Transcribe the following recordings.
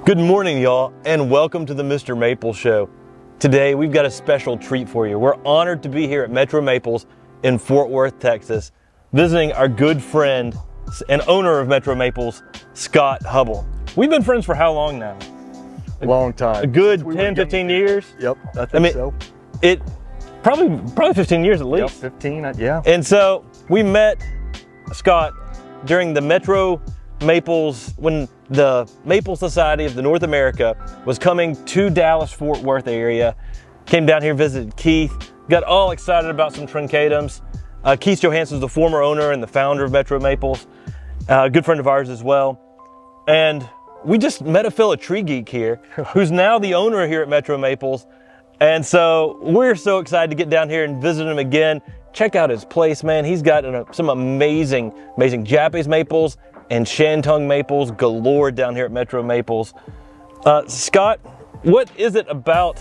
Good morning, y'all, and welcome to the MrMaple Show. Today, we've got a special treat for you. We're honored to be here at MrMaples in Fort Worth, Texas, visiting our good friend and owner of MrMaples, Scott Hubble. We've been friends for how long now? Long time. A good 10, 15 years? Yep, I think so. It probably 15 years at least. Yep, 15, yeah. And so we met Scott during the MrMaples, when the Maple Society of the North America was coming to Dallas-Fort Worth area. Came down here, visited Keith, got all excited about some trincatums. Keith Johansson's the former owner and the founder of MrMaples, a good friend of ours as well. And we just met a fellow tree geek here, who's now the owner here at MrMaples. And so we're so excited to get down here and visit him again. Check out his place, man. He's got some amazing Japanese maples and Shantung maples galore down here at MrMaples. Scott, what is it about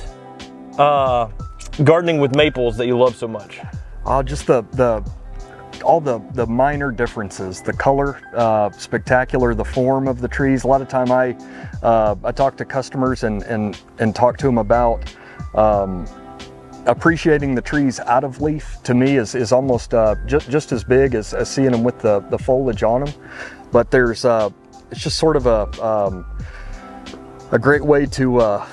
gardening with maples that you love so much? Just all the minor differences. The color, spectacular. The form of the trees. A lot of time I talk to customers and talk to them about appreciating the trees out of leaf. To me is almost just as big as seeing them with the foliage on them. But there's it's just sort of a great way to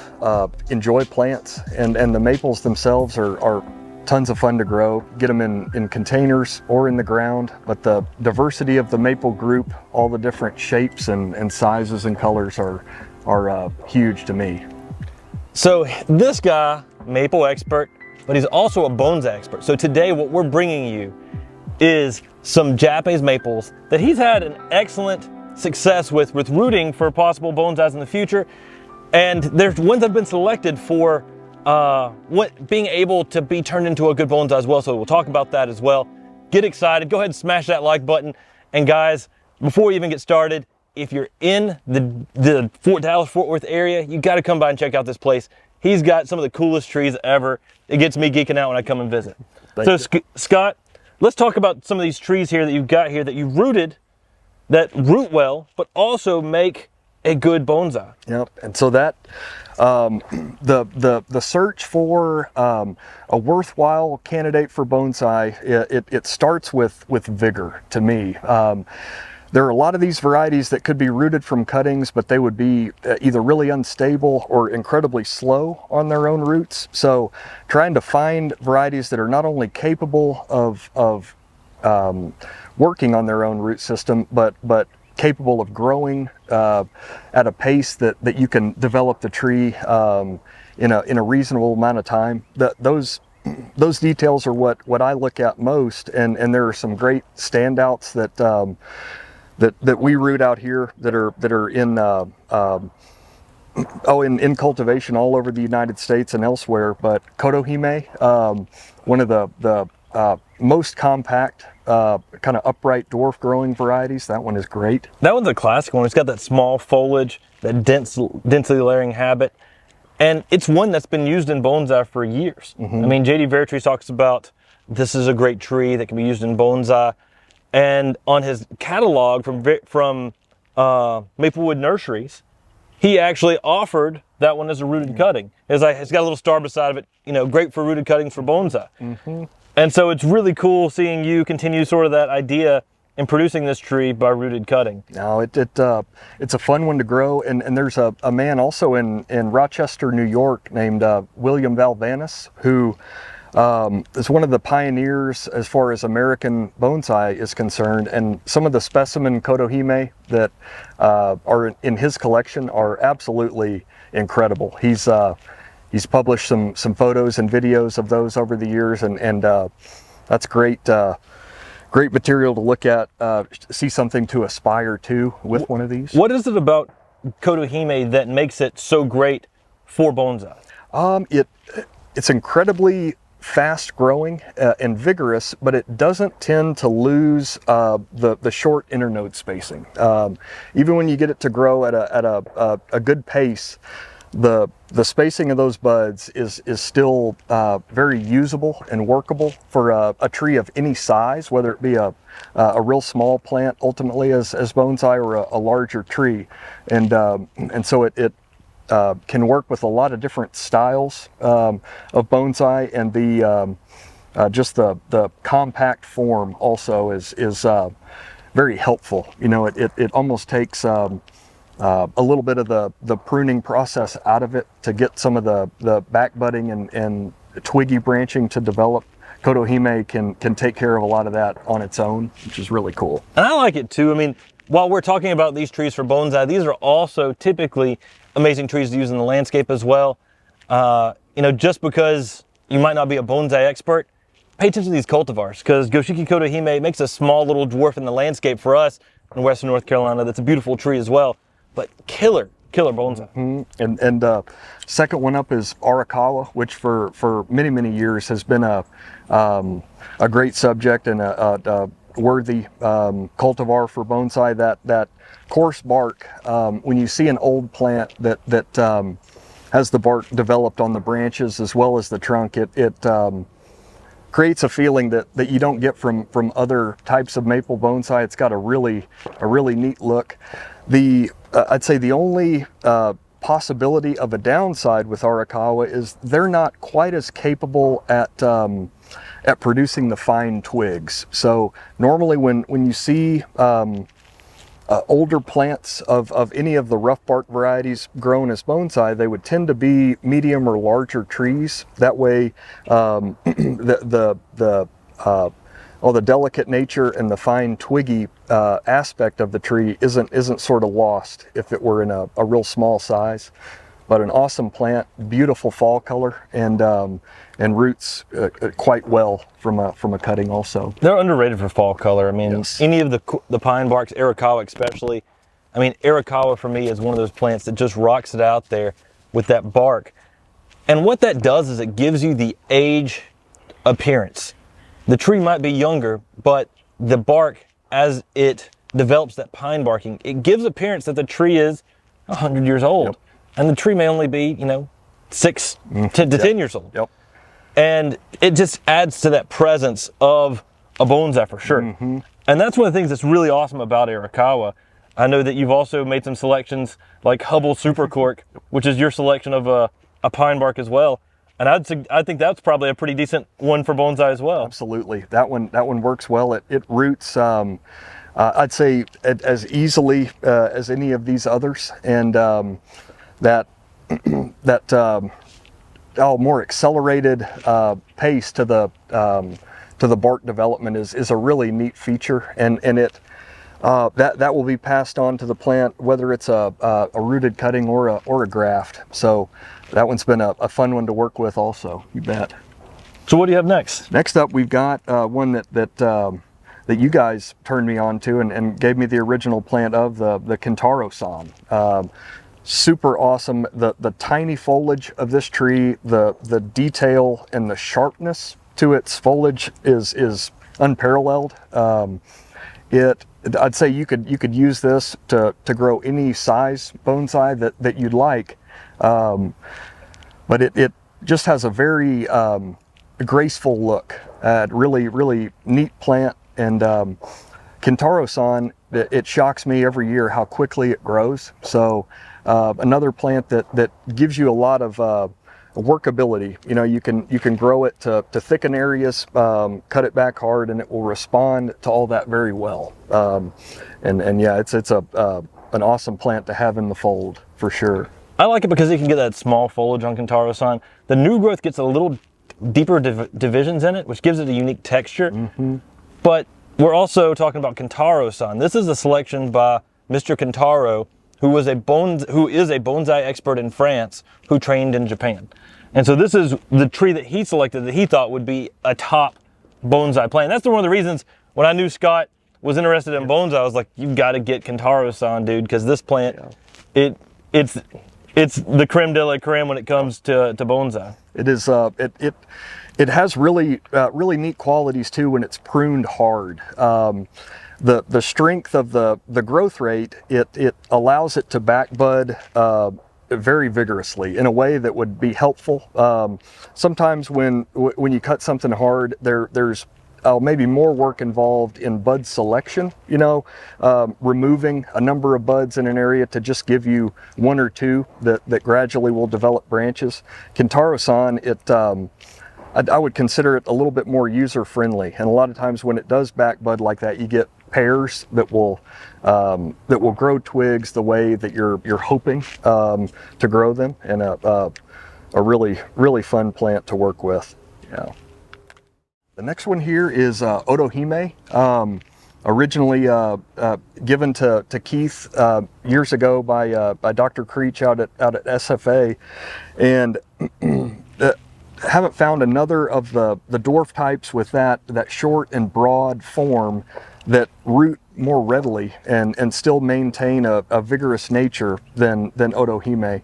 enjoy plants, and the maples themselves are tons of fun to grow. Get them in containers or in the ground, but the diversity of the maple group, all the different shapes and sizes and colors are huge to me. So this guy, maple expert, but he's also a bonsai expert. So today what we're bringing you is some Japanese maples that he's had an excellent success with rooting for possible bonsais in the future. And there's ones that have been selected for being able to be turned into a good bonsai as well. So we'll talk about that as well. Get excited, go ahead and smash that like button. And guys, before we even get started, if you're in the Dallas-Fort Worth area, you gotta come by and check out this place. He's got some of the coolest trees ever. It gets me geeking out when I come and visit. Scott, let's talk about some of these trees here that you've got here that you rooted, that root well, but also make a good bonsai. Yep, and so that the search for a worthwhile candidate for bonsai, it starts with vigor to me. There are a lot of these varieties that could be rooted from cuttings, but they would be either really unstable or incredibly slow on their own roots. So trying to find varieties that are not only capable of working on their own root system, but capable of growing at a pace that you can develop the tree in a reasonable amount of time. Those details are what I look at most, and there are some great standouts that we root out here that are in cultivation all over the United States and elsewhere. But Kotohime, one of the most compact kind of upright dwarf growing varieties, that one is great. That one's a classic one. It's got that small foliage, that densely layering habit, and it's one that's been used in bonsai for years. I mean, J.D. Veritrees talks about this is a great tree that can be used in bonsai. And on his catalog from Maplewood Nurseries, he actually offered that one as a rooted cutting. It's got a little star beside of it, great for rooted cuttings for bonsai. And so it's really cool seeing you continue sort of that idea in producing this tree by rooted cutting. No, it's a fun one to grow, and there's a man also in Rochester, New York named William Valvanis, who is one of the pioneers as far as American bonsai is concerned, and some of the specimen Kotohime that are in his collection are absolutely incredible. He's published some photos and videos of those over the years, and that's great material to look at, see something to aspire to with one of these. What is it about Kotohime that makes it so great for bonsai? It's incredibly fast growing and vigorous, but it doesn't tend to lose the short internode spacing. Even when you get it to grow at a good pace, the spacing of those buds is still very usable and workable for a tree of any size, whether it be a real small plant ultimately as bonsai or a larger tree. And so can work with a lot of different styles of bonsai, and the just the compact form also is very helpful. You know, it almost takes a little bit of the pruning process out of it to get some of the back budding and twiggy branching to develop. Kotohime can take care of a lot of that on its own, which is really cool. And I like it too. I mean, while we're talking about these trees for bonsai, these are also typically amazing trees to use in the landscape as well. You know, just because you might not be a bonsai expert, pay attention to these cultivars, because Goshiki Kotohime makes a small little dwarf in the landscape for us in western North Carolina. That's a beautiful tree as well, but killer bonsai. Mm-hmm. And second one up is Arakawa, which for many years has been a great subject and a worthy cultivar for bonsai. That coarse bark, when you see an old plant that has the bark developed on the branches as well as the trunk, it creates a feeling that you don't get from other types of maple bonsai. It's got a really neat look. I'd say the only possibility of a downside with Arakawa is they're not quite as capable at producing the fine twigs. So normally when you see older plants of any of the rough bark varieties grown as bonsai, they would tend to be medium or larger trees. That way the delicate nature and the fine twiggy aspect of the tree isn't sort of lost if it were in a real small size. But an awesome plant, beautiful fall color, and roots quite well from a cutting also. They're underrated for fall color. I mean, Yes. Any of the pine barks, Arakawa especially. I mean, Arakawa for me is one of those plants that just rocks it out there with that bark. And what that does is it gives you the age appearance. The tree might be younger, but the bark, as it develops that pine barking, it gives appearance that the tree is 100 years old. Yep. And the tree may only be, 6 to 10 years old. Yep. And it just adds to that presence of a bonsai for sure. Mm-hmm. And that's one of the things that's really awesome about Arakawa. I know that you've also made some selections like Hubble Super Cork, which is your selection of a pine bark as well. And I think that's probably a pretty decent one for bonsai as well. Absolutely, that one works well. It roots, I'd say, as easily as any of these others, and that more accelerated pace to the bark development is a really neat feature, and it that will be passed on to the plant, whether it's a rooted cutting or a graft. So that one's been a fun one to work with also. You bet. So what do you have next? Next up, we've got one that you guys turned me on to and gave me the original plant of, the Kintaro-san. Super awesome. The tiny foliage of this tree, the detail and the sharpness to its foliage is unparalleled. I'd say you could use this to grow any size bonsai that you'd like, but it just has a very graceful look. Really neat plant, and Kintaro-san, it shocks me every year how quickly it grows. So another plant that gives you a lot of workability. You can grow it to thicken areas, cut it back hard, and it will respond to all that very well. And yeah, it's an awesome plant to have in the fold for sure. I like it because you can get that small foliage on Kintaro-san. The new growth gets a little deeper divisions in it, which gives it a unique texture. Mm-hmm. But we're also talking about Kintaro-san. This is a selection by Mr. Kintaro, who is a bonsai expert in France, who trained in Japan. And so this is the tree that he selected that he thought would be a top bonsai plant. That's one of the reasons when I knew Scott was interested in bonsai, I was like, you've got to get Kintaro-san, dude, because this plant, it's the creme de la creme when it comes to bonsai. It is. It has really neat qualities too when it's pruned hard. The strength of the growth rate, it allows it to back bud very vigorously in a way that would be helpful. Sometimes when you cut something hard, there's maybe more work involved in bud selection, you know, removing a number of buds in an area to just give you one or two that gradually will develop branches. Kintaro-san, I would consider it a little bit more user-friendly, and a lot of times when it does back bud like that, you get pairs that will grow twigs the way that you're hoping to grow them, and a really fun plant to work with. Yeah. The next one here is Otohime, originally given to Keith years ago by Dr. Creech out at SFA, and haven't found another of the dwarf types with that short and broad form that root more readily and still maintain a vigorous nature than Otohime.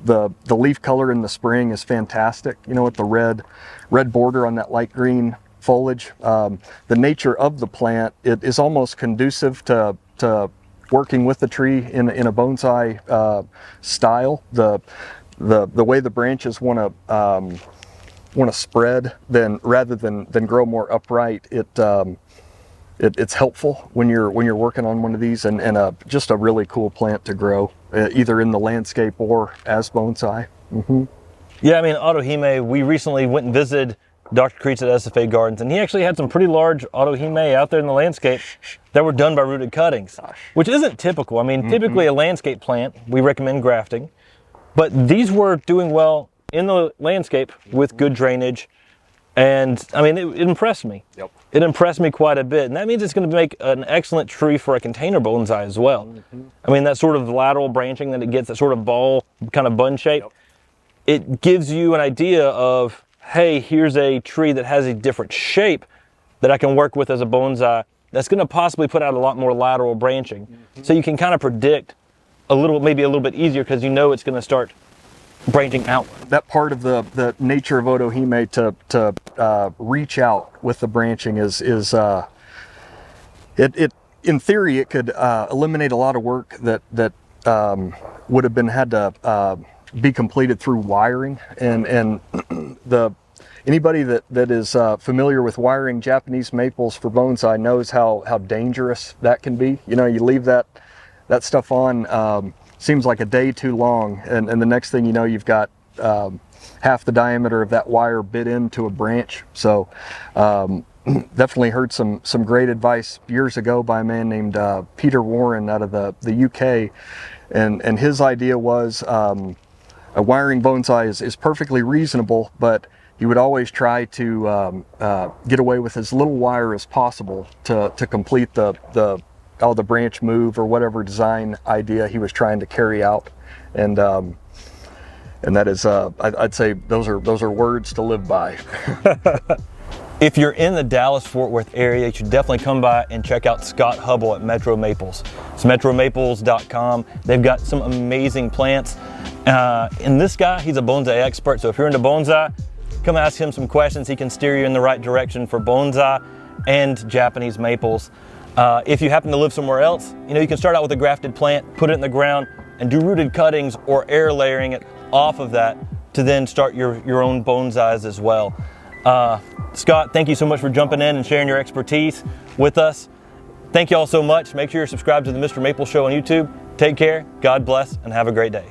The leaf color in the spring is fantastic, you know, with the red border on that light green foliage. The nature of the plant, it is almost conducive to working with the tree in a bonsai style. The way the branches want to spread, rather than grow more upright, it's helpful when you're working on one of these, and just a really cool plant to grow, either in the landscape or as bonsai. Mm-hmm. Yeah, I mean, Otohime, we recently went and visited Dr. Creech at SFA Gardens, and he actually had some pretty large Otohime out there in the landscape that were done by rooted cuttings, which isn't typical. I mean, typically a landscape plant, we recommend grafting, but these were doing well in the landscape with good drainage. And I mean, it impressed me. Yep. It impressed me quite a bit. And that means it's going to make an excellent tree for a container bonsai as well. Mm-hmm. I mean, that sort of lateral branching that it gets, that sort of ball kind of bun shape, yep. It gives you an idea of, hey, here's a tree that has a different shape that I can work with as a bonsai that's going to possibly put out a lot more lateral branching. Mm-hmm. So you can kind of predict maybe a little bit easier, because you know it's going to start branching out. That part of the nature of Otohime to reach out with the branching is in theory it could eliminate a lot of work that would have had to be completed through wiring, and anybody that is familiar with wiring Japanese maples for bonsai knows how dangerous that can be. You know, you leave that stuff on, seems like a day too long, and the next thing you know, you've got half the diameter of that wire bit into a branch. So definitely heard some great advice years ago by a man named Peter Warren out of the UK, and his idea was a wiring bonsai is perfectly reasonable, but he would always try to get away with as little wire as possible to complete the branch move or whatever design idea he was trying to carry out, and that is I'd say those are words to live by. If you're in the Dallas-Fort Worth area, you should definitely come by and check out Scott Hubble at MrMaples. It's MrMaples.com. They've got some amazing plants, and this guy, he's a bonsai expert. So if you're into bonsai, come ask him some questions. He can steer you in the right direction for bonsai and Japanese maples. If you happen to live somewhere else, you know, you can start out with a grafted plant, put it in the ground, and do rooted cuttings or air layering it off of that to then start your own bonsais as well. Scott, thank you so much for jumping in and sharing your expertise with us. Thank you all so much. Make sure you're subscribed to the Mr. Maple Show on YouTube. Take care, God bless, and have a great day.